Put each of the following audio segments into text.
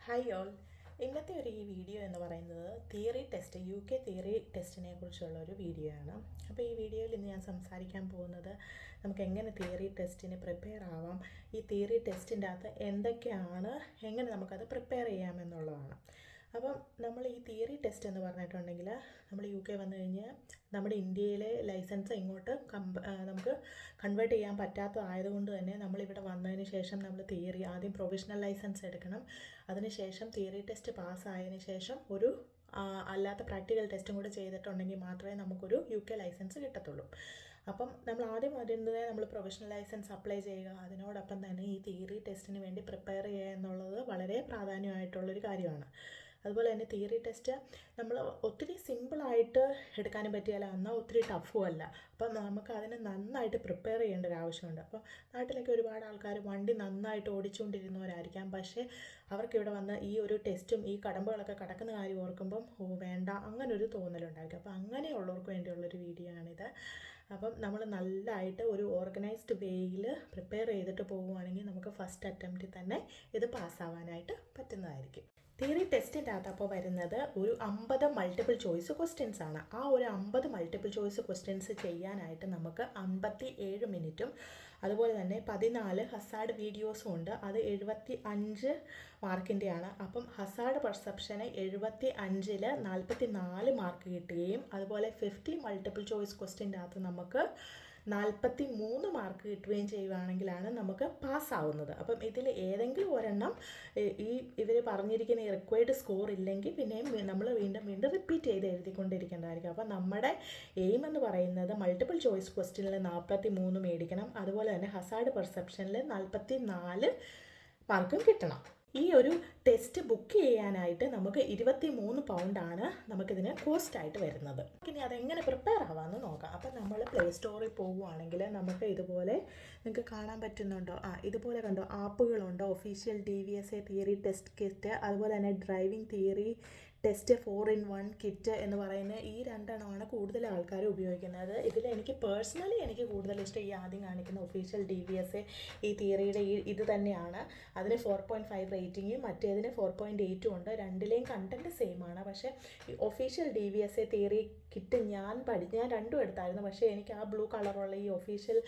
Hi all. ഇന്നത്തെ ഈ video എന്ന് പറയുന്നത് തിയറി ടെസ്റ്റ് UK തിയറി ടെസ്റ്റിനെ കുറിച്ചുള്ള ഒരു വീഡിയോ ആണ്. അപ്പോൾ ഈ വീഡിയോയിൽ ഇന്ന് ഞാൻ സംസാരിക്കാൻ പോകുന്നത് നമുക്ക് എങ്ങനെ തിയറി ടെസ്റ്റിന് പ്രിപ്പയർ ആവാം, ഈ തിയറി ടെസ്റ്റിൻ്റെ അകത്ത് എന്തൊക്കെയാണ്, എങ്ങനെ നമുക്കത് പ്രിപ്പയർ ചെയ്യാമെന്നുള്ളതാണ്. അപ്പം നമ്മൾ ഈ തിയറി ടെസ്റ്റ് എന്ന് പറഞ്ഞിട്ടുണ്ടെങ്കിൽ നമ്മൾ UK വന്നു കഴിഞ്ഞ് നമ്മുടെ ഇന്ത്യയിലെ ലൈസൻസ് ഇങ്ങോട്ട് നമുക്ക് കൺവേർട്ട് ചെയ്യാൻ പറ്റാത്തതായതുകൊണ്ട് തന്നെ നമ്മളിവിടെ വന്നതിന് ശേഷം നമ്മൾ തിയറി ആദ്യം പ്രൊവിഷണൽ ലൈസൻസ് എടുക്കണം. അതിനുശേഷം തിയറി ടെസ്റ്റ് പാസ്സായതിനു ശേഷം ഒരു അല്ലാത്ത പ്രാക്ടിക്കൽ ടെസ്റ്റും കൂടെ ചെയ്തിട്ടുണ്ടെങ്കിൽ മാത്രമേ നമുക്കൊരു UK ലൈസൻസ് കിട്ടത്തുള്ളൂ. അപ്പം നമ്മൾ ആദ്യം വരുന്നത് നമ്മൾ പ്രൊഫഷണൽ ലൈസൻസ് അപ്ലൈ ചെയ്യുക, അതിനോടൊപ്പം തന്നെ ഈ തിയറി ടെസ്റ്റിന് വേണ്ടി പ്രിപ്പയർ ചെയ്യുക എന്നുള്ളത് വളരെ പ്രാധാന്യമായിട്ടുള്ളൊരു കാര്യമാണ്. അതുപോലെ തന്നെ തിയറി ടെസ്റ്റ് നമ്മൾ ഒത്തിരി സിമ്പിളായിട്ട് എടുക്കാനും പറ്റിയാൽ എന്നാൽ ഒത്തിരി ടഫും അല്ല. അപ്പം നമുക്ക് അതിന് നന്നായിട്ട് പ്രിപ്പയർ ചെയ്യേണ്ട ഒരു ആവശ്യമുണ്ട്. അപ്പോൾ നാട്ടിലൊക്കെ ഒരുപാട് ആൾക്കാർ വണ്ടി നന്നായിട്ട് ഓടിച്ചുകൊണ്ടിരുന്നവരായിരിക്കാം, പക്ഷേ അവർക്കിവിടെ വന്ന് ഈ ഒരു ടെസ്റ്റും ഈ കടമ്പകളൊക്കെ കടക്കുന്ന കാര്യം ഓർക്കുമ്പം വേണ്ട അങ്ങനൊരു തോന്നലുണ്ടായിരിക്കും. അപ്പോൾ അങ്ങനെയുള്ളവർക്ക് വേണ്ടിയുള്ളൊരു വീഡിയോ ആണിത്. അപ്പം നമ്മൾ നല്ലതായിട്ട് ഒരു ഓർഗനൈസ്ഡ് വേയിൽ പ്രിപ്പയർ ചെയ്തിട്ട് പോവുകയാണെങ്കിൽ നമുക്ക് ഫസ്റ്റ് അറ്റംപ്റ്റിൽ തന്നെ ഇത് പാസ്സാവാനായിട്ട് പറ്റുന്നതായിരിക്കും. തിയറി ടെസ്റ്റിൻ്റെ അകത്ത് അപ്പോൾ വരുന്നത് ഒരു 50 മൾട്ടിപ്പിൾ ചോയ്സ് ക്വസ്റ്റ്യൻസ് ആണ്. ആ ഒരു 50 മൾട്ടിപ്പിൾ ചോയ്സ് ക്വസ്റ്റ്യൻസ് ചെയ്യാനായിട്ട് നമുക്ക് 57 മിനിറ്റും അതുപോലെ തന്നെ 14 ഹസാർഡ് വീഡിയോസും ഉണ്ട്. അത് 75 മാർക്കിൻ്റെയാണ്. അപ്പം ഹസാർഡ് പെർസെപ്ഷന് 75-ൽ 44 മാർക്ക് കിട്ടുകയും അതുപോലെ 50 മൾട്ടിപ്പിൾ ചോയ്സ് ക്വസ്റ്റ്യൻ്റെ അകത്ത് നമുക്ക് 43 മാർക്ക് കിട്ടുകയും ചെയ്യുകയാണെങ്കിലാണ് നമുക്ക് പാസ്സാവുന്നത്. അപ്പം ഇതിൽ ഏതെങ്കിലും ഒരെണ്ണം ഇവർ പറഞ്ഞിരിക്കുന്ന ഈ റിക്വയർഡ് സ്കോർ ഇല്ലെങ്കിൽ പിന്നെയും നമ്മൾ വീണ്ടും റിപ്പീറ്റ് ചെയ്ത് എഴുതിക്കൊണ്ടിരിക്കേണ്ടതായിരിക്കും. അപ്പം നമ്മുടെ എയിം എന്ന് പറയുന്നത് മൾട്ടിപ്പിൾ ചോയ്സ് ക്വസ്റ്റ്യനിൽ 43 മേടിക്കണം, അതുപോലെ തന്നെ ഹസാർഡ് പെർസെപ്ഷനിൽ 44 മാർക്കും കിട്ടണം. ഈ ഒരു ടെസ്റ്റ് ബുക്ക് ചെയ്യാനായിട്ട് നമുക്ക് 23 പൗണ്ടാണ് നമുക്കിതിന് കോസ്റ്റായിട്ട് വരുന്നത്. ഇനി അതെങ്ങനെ പ്രിപ്പയർ ആവാമെന്ന് നോക്കാം. അപ്പം നമ്മൾ പ്ലേ സ്റ്റോറിൽ പോവുകയാണെങ്കിൽ നമുക്ക് ഇതുപോലെ നിങ്ങൾക്ക് കാണാൻ പറ്റുന്നുണ്ടോ, ഇതുപോലെ കണ്ടോ ആപ്പുകളുണ്ട്. Official DVSA theory test kit, അതുപോലെ തന്നെ driving theory test 4-in-1 kit എന്ന് പറയുന്ന ഈ രണ്ടെണ്ണമാണ് കൂടുതൽ ആൾക്കാർ ഉപയോഗിക്കുന്നത്. ഇതിൽ എനിക്ക് പേഴ്സണലി കൂടുതൽ ഇഷ്ടം ഈ ആദ്യം കാണിക്കുന്ന ഒഫീഷ്യൽ DVSA ഈ തിയറിയുടെ ഇത് തന്നെയാണ്. അതിന് 4.5 റേറ്റിങ്ങും മറ്റേതിന് 4.8 ഉണ്ട്. രണ്ടിലെയും കണ്ടൻറ്റ് സെയിം ആണ്. പക്ഷേ ഈ ഒഫീഷ്യൽ DVSA തിയറി കിറ്റ് ഞാൻ രണ്ടും എടുത്തായിരുന്നു. പക്ഷേ എനിക്ക് ആ ബ്ലൂ കളറുള്ള ഈ ഒഫീഷ്യൽ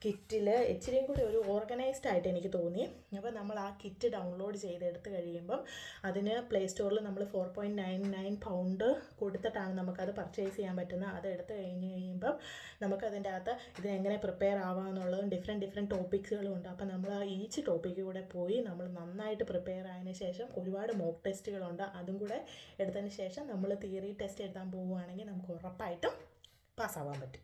കിറ്റിൽ ഇച്ചിരിയും കൂടി ഒരു ഓർഗനൈസ്ഡ് ആയിട്ട് എനിക്ക് തോന്നി. അപ്പോൾ നമ്മൾ ആ കിറ്റ് ഡൗൺലോഡ് ചെയ്തെടുത്ത് കഴിയുമ്പം അതിന് പ്ലേ സ്റ്റോറിൽ നമ്മൾ 4.99 പൗണ്ട് കൊടുത്തിട്ടാണ് നമുക്കത് പർച്ചേസ് ചെയ്യാൻ പറ്റുന്നത്. അത് എടുത്ത് കഴിയുമ്പം നമുക്കതിൻ്റെ അകത്ത് ഇതിനെങ്ങനെ പ്രിപ്പയർ ആവാമെന്നുള്ളതും ഡിഫറെൻറ്റ് ടോപ്പിക്സുകളും ഉണ്ട്. അപ്പോൾ നമ്മൾ ആ ഈച്ച് ടോപ്പിക്ക് കൂടെ പോയി നമ്മൾ നന്നായിട്ട് പ്രിപ്പയർ ആയതിനു ശേഷം ഒരുപാട് മോക്ക് ടെസ്റ്റുകളുണ്ട്, അതും കൂടെ എടുത്തതിന് ശേഷം നമ്മൾ തിയറി ടെസ്റ്റ് എഴുതാൻ പോവുകയാണെങ്കിൽ നമുക്ക് ഉറപ്പായിട്ടും പാസ്സാവാൻ പറ്റും.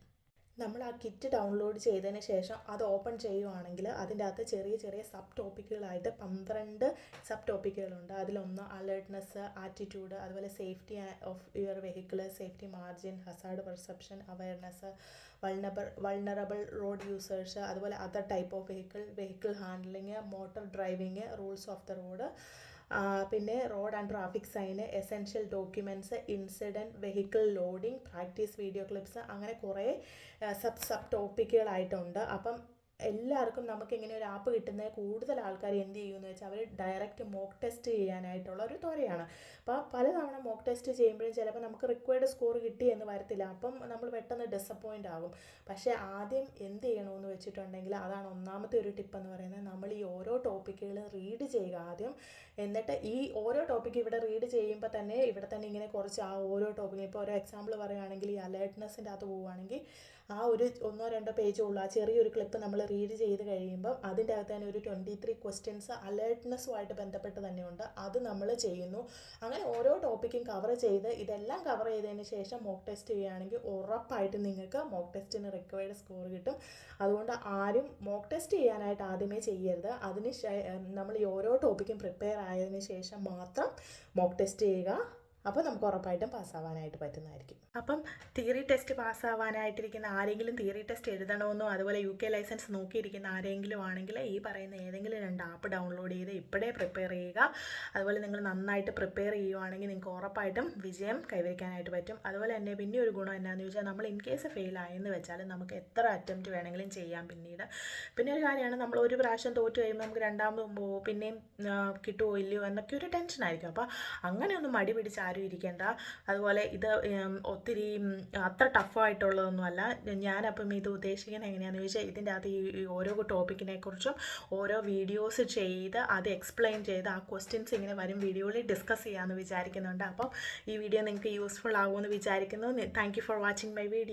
നമ്മൾ ആ കിറ്റ് ഡൗൺലോഡ് ചെയ്തതിന് ശേഷം അത് ഓപ്പൺ ചെയ്യുവാണെങ്കിൽ അതിൻ്റെ അകത്ത് ചെറിയ സബ് ടോപ്പിക്കുകളായിട്ട് 12 സബ് ടോപ്പിക്കുകളുണ്ട്. അതിലൊന്ന് അലേർട്ട്നെസ്, ആറ്റിറ്റ്യൂഡ്, അതുപോലെ safety of your vehicle, safety margin, hazard perception, awareness, vulnerable road users, അതുപോലെ other type of vehicle handling, motor driving, rules of the road, പിന്നെ road and traffic sign, essential documents, incident, vehicle loading, practice video clips, അങ്ങനെ കുറേ sub ടോപ്പിക്കുകളായിട്ടുണ്ട്. അപ്പം എല്ലാവർക്കും നമുക്കിങ്ങനെ ഒരു app കിട്ടുന്നത് കൂടുതൽ ആൾക്കാർ എന്ത് ചെയ്യുമെന്ന് വെച്ചാൽ അവർ ഡയറക്റ്റ് മോക്ക് ടെസ്റ്റ് ചെയ്യാനായിട്ടുള്ള ഒരു ത്വരയാണ്. അപ്പോൾ പലതവണ മോക്ക് ടെസ്റ്റ് ചെയ്യുമ്പോഴും ചിലപ്പോൾ നമുക്ക് റിക്വയർഡ് സ്കോർ കിട്ടി എന്ന് വരത്തില്ല. അപ്പം നമ്മൾ പെട്ടെന്ന് ഡിസപ്പോയിൻ്റ് ആകും. പക്ഷേ ആദ്യം എന്ത് ചെയ്യണമെന്ന് വെച്ചിട്ടുണ്ടെങ്കിൽ അതാണ് ഒന്നാമത്തെ ഒരു ടിപ്പ് എന്ന് പറയുന്നത്, നമ്മൾ ഈ ഓരോ ടോപ്പിക്കുകളും റീഡ് ചെയ്യുക ആദ്യം. എന്നിട്ട് ഈ ഓരോ ടോപ്പിക്ക് ഇവിടെ റീഡ് ചെയ്യുമ്പോൾ തന്നെ ഇവിടെ തന്നെ ഇങ്ങനെ കുറച്ച് ആ ഓരോ ടോപ്പിക്കും, ഇപ്പോൾ ഒരു എക്സാമ്പിൾ പറയുകയാണെങ്കിൽ ഈ അലേർട്ട്നെസ്സിൻ്റെ അകത്ത് പോവുകയാണെങ്കിൽ ആ ഒരു 1-2 പേജേ ഉള്ളൂ. ആ ചെറിയൊരു ക്ലിപ്പ് നമ്മൾ റീഡ് ചെയ്ത് കഴിയുമ്പം അതിൻ്റെ അകത്ത് തന്നെ ഒരു 23 ക്വസ്റ്റ്യൻസ് അലേർട്ട്നെസ്സുമായിട്ട് ബന്ധപ്പെട്ട് തന്നെയുണ്ട്. അത് നമ്മൾ ചെയ്യുന്നു. അങ്ങനെ ഓരോ ടോപ്പിക്കും കവർ ചെയ്ത് ഇതെല്ലാം കവർ ചെയ്തതിന് ശേഷം മോക്ക് ടെസ്റ്റ് ചെയ്യുകയാണെങ്കിൽ ഉറപ്പായിട്ടും നിങ്ങൾക്ക് മോക്ക് ടെസ്റ്റിന് റിക്വയർഡ് സ്കോർ കിട്ടും. അതുകൊണ്ട് ആരും മോക്ക് ടെസ്റ്റ് ചെയ്യാനായിട്ട് ആദ്യമേ ചെയ്യരുത്. നമ്മൾ ഈ ഓരോ ടോപ്പിക്കും പ്രിപ്പയർ ആയതിനു ശേഷം മാത്രം മോക്ക് ടെസ്റ്റ് ചെയ്യുക. അപ്പോൾ നമുക്ക് ഉറപ്പായിട്ടും പാസ്സാവാനായിട്ട് പറ്റുന്നതായിരിക്കും. അപ്പം തിയറി ടെസ്റ്റ് പാസ്സാവാനായിട്ടിരിക്കുന്ന ആരെങ്കിലും തിയറി ടെസ്റ്റ് എഴുതണമെന്നോ അതുപോലെ UK ലൈസൻസ് നോക്കിയിരിക്കുന്ന ആരെങ്കിലും ആണെങ്കിൽ ഈ പറയുന്ന ഏതെങ്കിലും 2 ആപ്പ് ഡൗൺലോഡ് ചെയ്ത് ഇപ്പോഴേ പ്രിപ്പയർ ചെയ്യുക. അതുപോലെ നിങ്ങൾ നന്നായിട്ട് പ്രിപ്പയർ ചെയ്യുവാണെങ്കിൽ നിങ്ങൾക്ക് ഉറപ്പായിട്ടും വിജയം കൈവരിക്കാനായിട്ട് പറ്റും. അതുപോലെ തന്നെ പിന്നെ ഒരു ഗുണം എന്നാന്ന് ചോദിച്ചാൽ നമ്മൾ ഇൻ കേസ് ഫെയിലായെന്ന് വെച്ചാൽ നമുക്ക് എത്ര അറ്റംപ്റ്റ് വേണമെങ്കിലും ചെയ്യാം പിന്നീട്. പിന്നെ ഒരു കാര്യമാണ്, നമ്മൾ ഒരു പ്രാവശ്യം തോറ്റു കഴിയുമ്പോൾ നമുക്ക് രണ്ടാമതും പിന്നെയും കിട്ടുമോ ഇല്ലയോ എന്നൊക്കെ ഒരു ടെൻഷനായിരിക്കും. അപ്പോൾ അങ്ങനെയൊന്നും മടി പിടിച്ച് ആരും ഇരിക്കേണ്ട. അതുപോലെ ഇത് ഒത്തിരി അത്ര ടഫായിട്ടുള്ളതൊന്നുമല്ല. ഞാനപ്പം ഇത് ഉദ്ദേശിക്കുന്നത് എങ്ങനെയാണെന്ന് ചോദിച്ചാൽ ഇതിൻ്റെ അകത്ത് ഈ ഓരോ ടോപ്പിക്കിനെ കുറിച്ചും ഓരോ വീഡിയോസ് ചെയ്ത് അത് എക്സ്പ്ലെയിൻ ചെയ്ത് ആ ക്വസ്റ്റ്യൻസ് ഇങ്ങനെ വരും വീഡിയോയിൽ ഡിസ്കസ് ചെയ്യാമെന്ന് വിചാരിക്കുന്നുണ്ട്. അപ്പം ഈ വീഡിയോ നിങ്ങൾക്ക് യൂസ്ഫുൾ ആകുമെന്ന് വിചാരിക്കുന്നു. Thank you for watching my video.